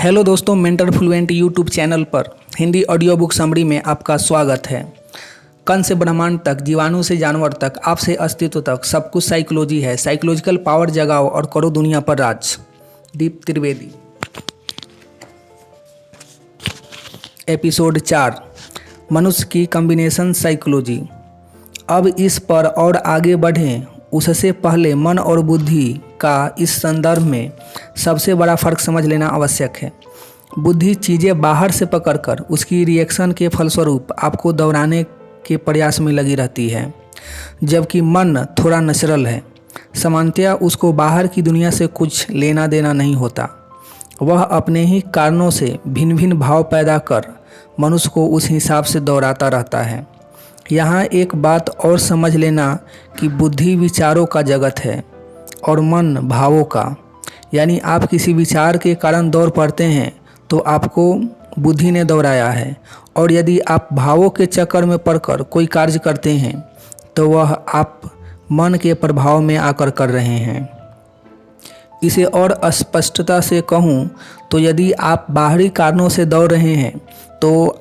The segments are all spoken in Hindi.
हेलो दोस्तों, मेंटर फ्लुएंट यूट्यूब चैनल पर हिंदी ऑडियो बुक समरी में आपका स्वागत है। कण से ब्रह्मांड तक, जीवाणु से जानवर तक, आप से अस्तित्व तक सब कुछ साइकोलॉजी है। साइकोलॉजिकल पावर जगाओ और करो दुनिया पर राज। दीप त्रिवेदी। एपिसोड 4, मनुष्य की कॉम्बिनेशन साइकोलॉजी। अब इस पर और आगे बढ़ें उससे पहले मन और बुद्धि का इस संदर्भ में सबसे बड़ा फ़र्क समझ लेना आवश्यक है। बुद्धि चीज़ें बाहर से पकड़कर उसकी रिएक्शन के फलस्वरूप आपको दोहराने के प्रयास में लगी रहती है, जबकि मन थोड़ा नेचुरल है। सामान्यतया उसको बाहर की दुनिया से कुछ लेना देना नहीं होता। वह अपने ही कारणों से भिन्न भिन्न भाव पैदा कर मनुष्य को उस हिसाब से दोहराता रहता है। यहाँ एक बात और समझ लेना कि बुद्धि विचारों का जगत है और मन भावों का। यानी आप किसी विचार के कारण दौड़ पड़ते हैं तो आपको बुद्धि ने दोहराया है, और यदि आप भावों के चक्कर में पड़कर कोई कार्य करते हैं तो वह आप मन के प्रभाव में आकर कर रहे हैं। इसे और स्पष्टता से कहूँ तो यदि आप बाहरी कारणों से दौड़ रहे हैं तो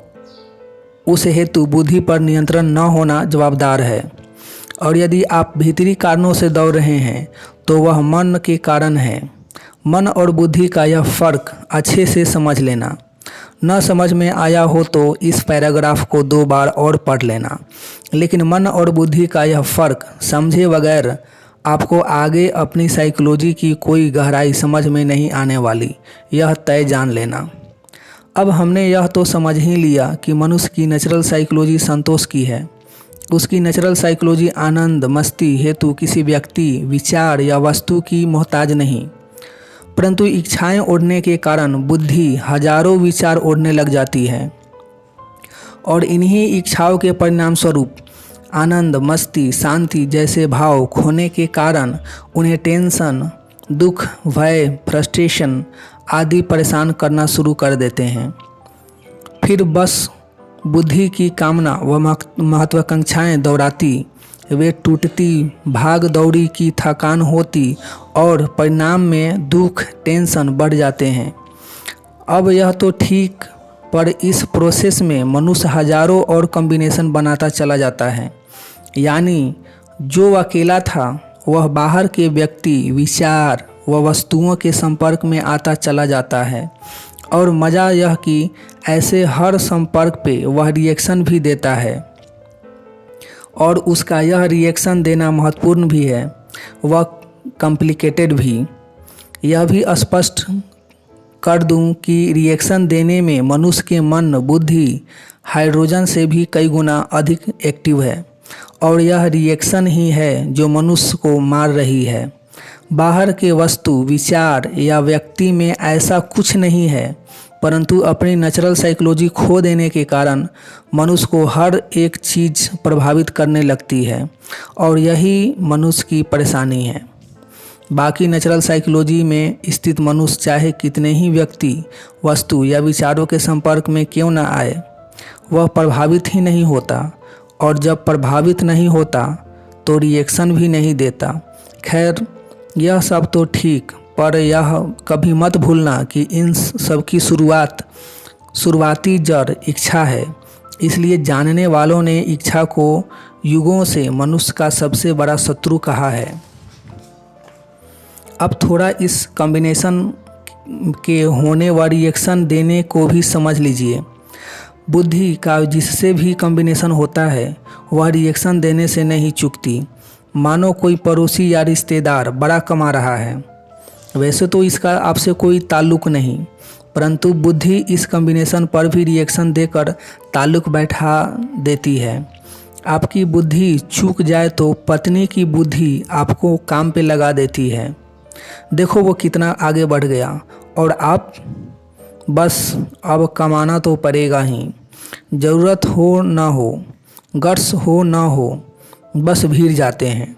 उस हेतु बुद्धि पर नियंत्रण न होना जवाबदार है, और यदि आप भीतरी कारणों से दौड़ रहे हैं तो वह मन के कारण है। मन और बुद्धि का यह फ़र्क अच्छे से समझ लेना। न समझ में आया हो तो इस पैराग्राफ को 2 बार और पढ़ लेना, लेकिन मन और बुद्धि का यह फ़र्क समझे बगैर आपको आगे अपनी साइकोलॉजी की कोई गहराई समझ में नहीं आने वाली, यह तय जान लेना। अब हमने यह तो समझ ही लिया कि मनुष्य की नेचुरल साइकोलॉजी संतोष की है। उसकी नेचुरल साइकोलॉजी आनंद मस्ती हेतु किसी व्यक्ति, विचार या वस्तु की मोहताज नहीं, परंतु इच्छाएं उड़ने के कारण बुद्धि हजारों विचार उड़ने लग जाती है, और इन्हीं इच्छाओं के परिणाम स्वरूप आनंद मस्ती शांति जैसे भाव खोने के कारण उन्हें टेंशन, दुख, भय, फ्रस्ट्रेशन आदि परेशान करना शुरू कर देते हैं। फिर बस बुद्धि की कामना व महत्वाकांक्षाएं दोहराती, वे टूटती, भाग दौड़ी की थकान होती और परिणाम में दुख, टेंशन बढ़ जाते हैं। अब यह तो ठीक, पर इस प्रोसेस में मनुष्य हजारों और कॉम्बिनेशन बनाता चला जाता है। यानी जो अकेला था वह बाहर के व्यक्ति, विचार व वस्तुओं के संपर्क में आता चला जाता है, और मज़ा यह कि ऐसे हर संपर्क पे वह रिएक्शन भी देता है, और उसका यह रिएक्शन देना महत्वपूर्ण भी है, वह कॉम्प्लिकेटेड भी। यह भी स्पष्ट कर दूं कि रिएक्शन देने में मनुष्य के मन बुद्धि हाइड्रोजन से भी कई गुना अधिक एक्टिव है, और यह रिएक्शन ही है जो मनुष्य को मार रही है। बाहर के वस्तु, विचार या व्यक्ति में ऐसा कुछ नहीं है, परंतु अपनी नेचुरल साइकोलॉजी खो देने के कारण मनुष्य को हर एक चीज़ प्रभावित करने लगती है, और यही मनुष्य की परेशानी है। बाकी नेचुरल साइकोलॉजी में स्थित मनुष्य चाहे कितने ही व्यक्ति, वस्तु या विचारों के संपर्क में क्यों न आए, वह प्रभावित ही नहीं होता, और जब प्रभावित नहीं होता तो रिएक्शन भी नहीं देता। खैर, यह सब तो ठीक, पर यह कभी मत भूलना कि इन सब की शुरुआती जड़ इच्छा है। इसलिए जानने वालों ने इच्छा को युगों से मनुष्य का सबसे बड़ा शत्रु कहा है। अब थोड़ा इस कॉम्बिनेशन के होने व रिएक्शन देने को भी समझ लीजिए। बुद्धि का जिससे भी कॉम्बिनेशन होता है वह रिएक्शन देने से नहीं चूकती। मानो कोई पड़ोसी या रिश्तेदार बड़ा कमा रहा है, वैसे तो इसका आपसे कोई ताल्लुक नहीं, परंतु बुद्धि इस कॉम्बिनेशन पर भी रिएक्शन देकर ताल्लुक बैठा देती है। आपकी बुद्धि चूक जाए तो पत्नी की बुद्धि आपको काम पे लगा देती है। देखो वो कितना आगे बढ़ गया, और आप बस अब कमाना तो पड़ेगा ही, ज़रूरत हो ना हो, गट्स हो ना हो, बस भीड़ जाते हैं।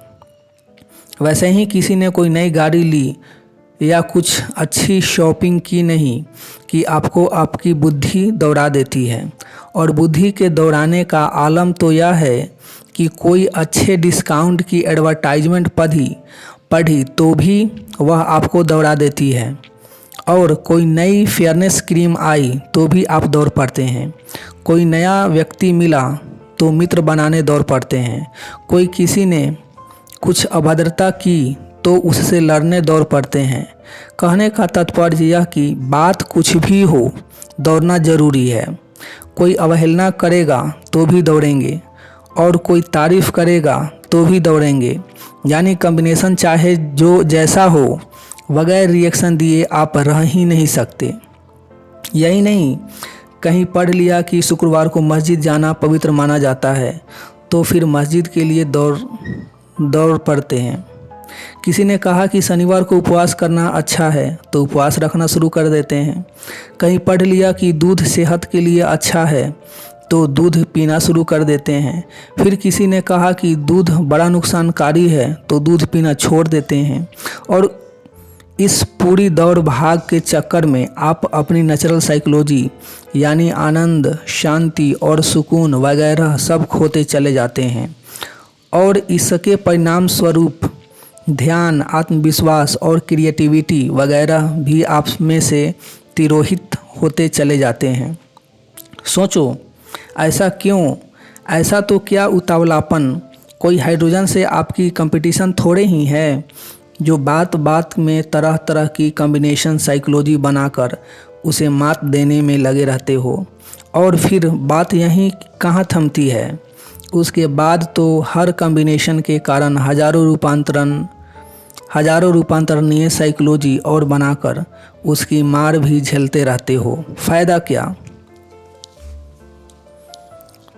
वैसे ही किसी ने कोई नई गाड़ी ली या कुछ अच्छी शॉपिंग की नहीं कि आपको आपकी बुद्धि दौड़ा देती है, और बुद्धि के दौड़ाने का आलम तो यह है कि कोई अच्छे डिस्काउंट की एडवर्टाइजमेंट पढ़ी तो भी वह आपको दौड़ा देती है, और कोई नई फेयरनेस क्रीम आई तो भी आप दौड़ पड़ते हैं। कोई नया व्यक्ति मिला तो मित्र बनाने दौड़ पड़ते हैं। कोई किसी ने कुछ अभद्रता की तो उससे लड़ने दौड़ पड़ते हैं। कहने का तात्पर्य यह कि बात कुछ भी हो, दौड़ना जरूरी है। कोई अवहेलना करेगा तो भी दौड़ेंगे और कोई तारीफ करेगा तो भी दौड़ेंगे। यानी कॉम्बिनेशन चाहे जो जैसा हो, बगैर रिएक्शन दिए आप रह ही नहीं सकते। यही नहीं, कहीं पढ़ लिया कि शुक्रवार को मस्जिद जाना पवित्र माना जाता है तो फिर मस्जिद के लिए दौड़ पड़ते हैं। किसी ने कहा कि शनिवार को उपवास करना अच्छा है तो उपवास रखना शुरू कर देते हैं। कहीं पढ़ लिया कि दूध सेहत के लिए अच्छा है तो दूध पीना शुरू कर देते हैं। फिर किसी ने कहा कि दूध बड़ा नुकसानकारी है तो दूध पीना छोड़ देते हैं। और इस पूरी दौड़ भाग के चक्कर में आप अपनी नेचुरल साइकोलॉजी यानी आनंद, शांति और सुकून वगैरह सब खोते चले जाते हैं। और इसके परिणाम स्वरूप ध्यान, आत्मविश्वास और क्रिएटिविटी वगैरह भी आप में से तिरोहित होते चले जाते हैं। सोचो, ऐसा क्यों? ऐसा तो क्या उतावलापन? कोई हाइड्रोजन से आपकी कंपटीशन थोड़े ही है जो बात बात में तरह तरह की कॉम्बिनेशन साइकोलॉजी बनाकर उसे मात देने में लगे रहते हो। और फिर बात यहीं कहाँ थमती है? उसके बाद तो हर कॉम्बिनेशन के कारण हजारों रूपांतरणीय साइकोलॉजी और बनाकर उसकी मार भी झेलते रहते हो। फ़ायदा क्या?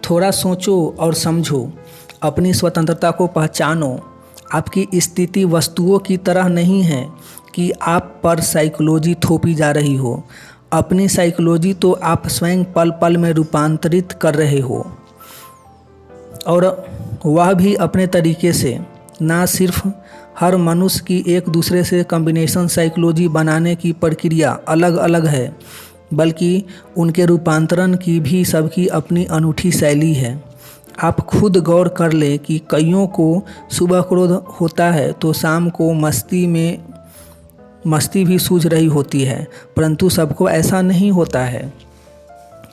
थोड़ा सोचो और समझो, अपनी स्वतंत्रता को पहचानो। आपकी स्थिति वस्तुओं की तरह नहीं है कि आप पर साइकोलॉजी थोपी जा रही हो। अपनी साइकोलॉजी तो आप स्वयं पल पल में रूपांतरित कर रहे हो, और वह भी अपने तरीके से। ना सिर्फ हर मनुष्य की एक दूसरे से कॉम्बिनेशन साइकोलॉजी बनाने की प्रक्रिया अलग अलग है, बल्कि उनके रूपांतरण की भी सबकी अपनी अनूठी शैली है। आप खुद गौर कर ले कि कईयों को सुबह क्रोध होता है तो शाम को मस्ती भी सूझ रही होती है, परंतु सबको ऐसा नहीं होता है।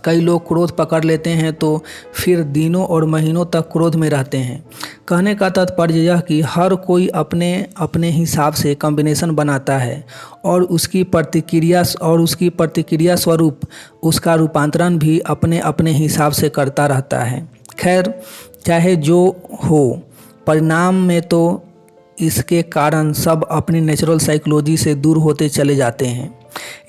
कई लोग क्रोध पकड़ लेते हैं तो फिर दिनों और महीनों तक क्रोध में रहते हैं। कहने का तात्पर्य यह कि हर कोई अपने अपने हिसाब से कॉम्बिनेशन बनाता है और उसकी प्रतिक्रिया स्वरूप उसका रूपांतरण भी अपने अपने हिसाब से करता रहता है। खैर, चाहे जो हो, परिणाम में तो इसके कारण सब अपनी नेचुरल साइकोलॉजी से दूर होते चले जाते हैं।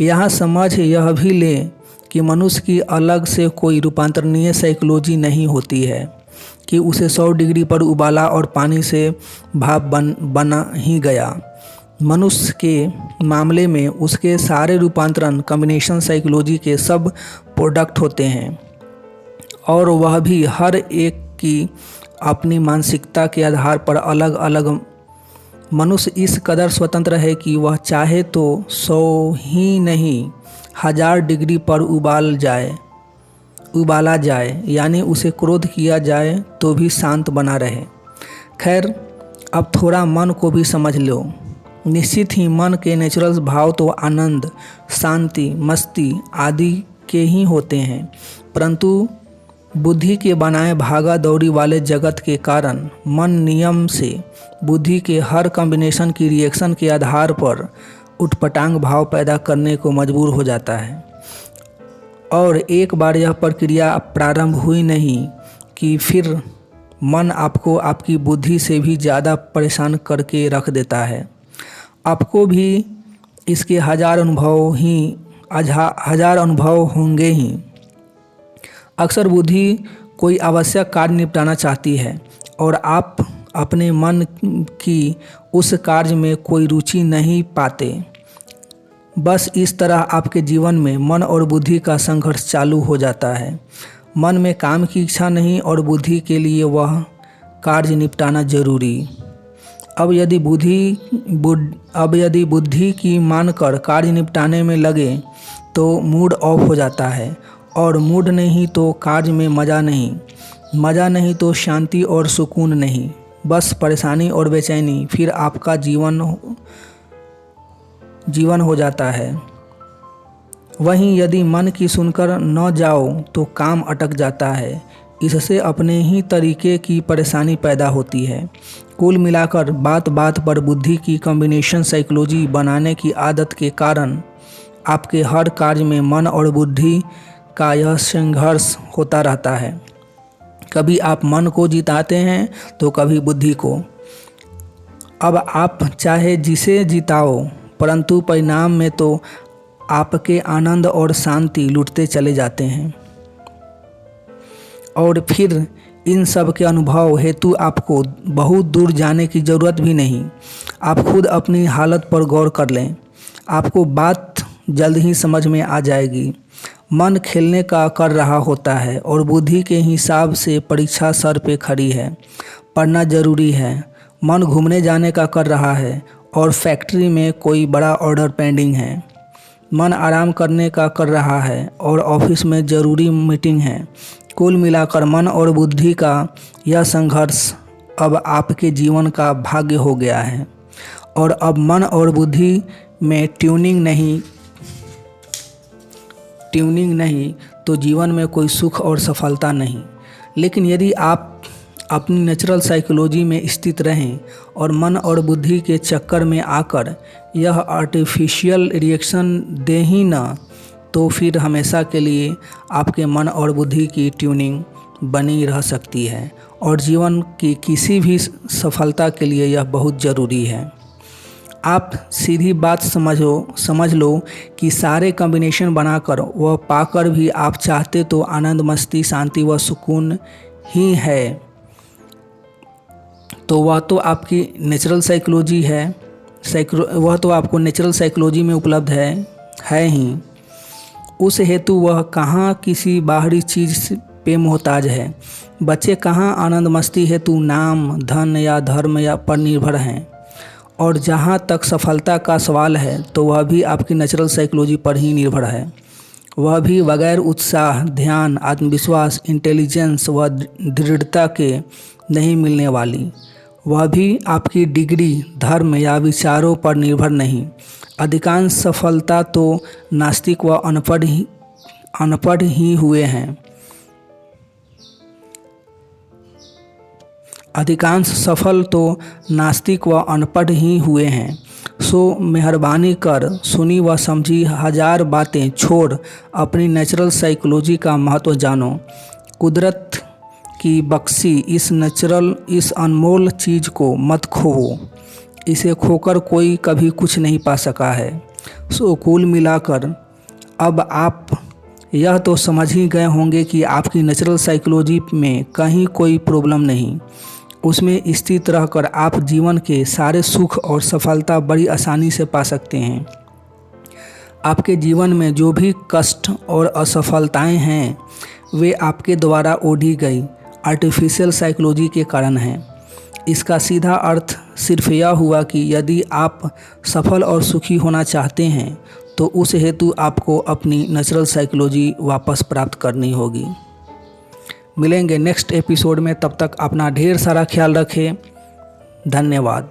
यहाँ समझ यह भी लें कि मनुष्य की अलग से कोई रूपांतरणीय साइकोलॉजी नहीं होती है कि उसे 100 डिग्री पर उबाला और पानी से भाप बना ही गया। मनुष्य के मामले में उसके सारे रूपांतरण कॉम्बिनेशन साइकोलॉजी के सब प्रोडक्ट होते हैं, और वह भी हर एक की अपनी मानसिकता के आधार पर अलग अलग। मनुष्य इस कदर स्वतंत्र है कि वह चाहे तो 100 ही नहीं 1000 डिग्री पर उबाला जाए, यानी उसे क्रोध किया जाए तो भी शांत बना रहे। खैर, अब थोड़ा मन को भी समझ लो। निश्चित ही मन के नेचुरल भाव तो आनंद, शांति, मस्ती आदि के ही होते हैं, परंतु बुद्धि के बनाए भागा दौड़ी वाले जगत के कारण मन नियम से बुद्धि के हर कॉम्बिनेशन की रिएक्शन के आधार पर उटपटांग भाव पैदा करने को मजबूर हो जाता है। और एक बार यह प्रक्रिया प्रारंभ हुई नहीं कि फिर मन आपको आपकी बुद्धि से भी ज़्यादा परेशान करके रख देता है। आपको भी इसके हजार अनुभव होंगे ही। अक्सर बुद्धि कोई आवश्यक कार्य निपटाना चाहती है और आप अपने मन की उस कार्य में कोई रुचि नहीं पाते। बस इस तरह आपके जीवन में मन और बुद्धि का संघर्ष चालू हो जाता है। मन में काम की इच्छा नहीं और बुद्धि के लिए वह कार्य निपटाना जरूरी। अब यदि बुद्धि की मानकर कार्य निपटाने में लगे तो मूड ऑफ हो जाता है, और मूड नहीं तो कार्य में मज़ा नहीं तो शांति और सुकून नहीं, बस परेशानी और बेचैनी फिर आपका जीवन हो जाता है। वहीं यदि मन की सुनकर न जाओ तो काम अटक जाता है। इससे अपने ही तरीके की परेशानी पैदा होती है। कुल मिलाकर बात बात पर बुद्धि की कॉम्बिनेशन साइकोलॉजी बनाने की आदत के कारण आपके हर कार्य में मन और बुद्धि का यह संघर्ष होता रहता है। कभी आप मन को जिताते हैं तो कभी बुद्धि को। अब आप चाहे जिसे जिताओ, परंतु परिणाम में तो आपके आनंद और शांति लुटते चले जाते हैं। और फिर इन सब के अनुभव हेतु आपको बहुत दूर जाने की ज़रूरत भी नहीं। आप खुद अपनी हालत पर गौर कर लें, आपको बात जल्द ही समझ में आ जाएगी। मन खेलने का कर रहा होता है और बुद्धि के हिसाब से परीक्षा सर पे खड़ी है। पढ़ना जरूरी है। मन घूमने जाने का कर रहा है और फैक्ट्री में कोई बड़ा ऑर्डर पेंडिंग है। मन आराम करने का कर रहा है और ऑफिस में ज़रूरी मीटिंग है। कुल मिलाकर मन और बुद्धि का यह संघर्ष अब आपके जीवन का भाग्य हो गया है। और अब मन और बुद्धि में ट्यूनिंग नहीं तो जीवन में कोई सुख और सफलता नहीं। लेकिन यदि आप अपनी नेचुरल साइकोलॉजी में स्थित रहें और मन और बुद्धि के चक्कर में आकर यह आर्टिफिशियल रिएक्शन दे ही ना, तो फिर हमेशा के लिए आपके मन और बुद्धि की ट्यूनिंग बनी रह सकती है और जीवन की किसी भी सफलता के लिए यह बहुत ज़रूरी है। आप सीधी बात समझ लो कि सारे कॉम्बिनेशन बनाकर वह पाकर भी आप चाहते तो आनंद, मस्ती, शांति व सुकून ही है, तो वह तो आपकी नेचुरल साइकोलॉजी है। वह तो आपको नेचुरल साइकोलॉजी में उपलब्ध है ही। उस हेतु वह कहाँ किसी बाहरी चीज़ पे मोहताज है। बच्चे कहाँ आनंद मस्ती हेतु नाम, धन या धर्म या पर निर्भर हैं। और जहाँ तक सफलता का सवाल है तो वह भी आपकी नेचुरल साइकोलॉजी पर ही निर्भर है। वह भी बगैर उत्साह, ध्यान, आत्मविश्वास, इंटेलिजेंस व दृढ़ता के नहीं मिलने वाली। वह भी आपकी डिग्री, धर्म या विचारों पर निर्भर नहीं। अधिकांश सफलता तो नास्तिक व अनपढ़ ही हुए हैं। अधिकांश सफल तो नास्तिक व अनपढ़ ही हुए हैं। सो मेहरबानी कर सुनी व समझी हजार बातें छोड़ अपनी नेचुरल साइकोलॉजी का महत्व जानो। कुदरत की बख्शी इस अनमोल चीज़ को मत खोवो। इसे खोकर कोई कभी कुछ नहीं पा सका है। सो कुल मिलाकर अब आप यह तो समझ ही गए होंगे कि आपकी नेचुरल साइकोलॉजी में कहीं कोई प्रॉब्लम नहीं। उसमें स्थित रहकर आप जीवन के सारे सुख और सफलता बड़ी आसानी से पा सकते हैं। आपके जीवन में जो भी कष्ट और असफलताएं हैं वे आपके द्वारा ओढ़ी गई आर्टिफिशियल साइकोलॉजी के कारण हैं। इसका सीधा अर्थ सिर्फ यह हुआ कि यदि आप सफल और सुखी होना चाहते हैं तो उस हेतु आपको अपनी नेचुरल साइकोलॉजी वापस प्राप्त करनी होगी। मिलेंगे नेक्स्ट एपिसोड में, तब तक अपना ढेर सारा ख्याल रखें। धन्यवाद।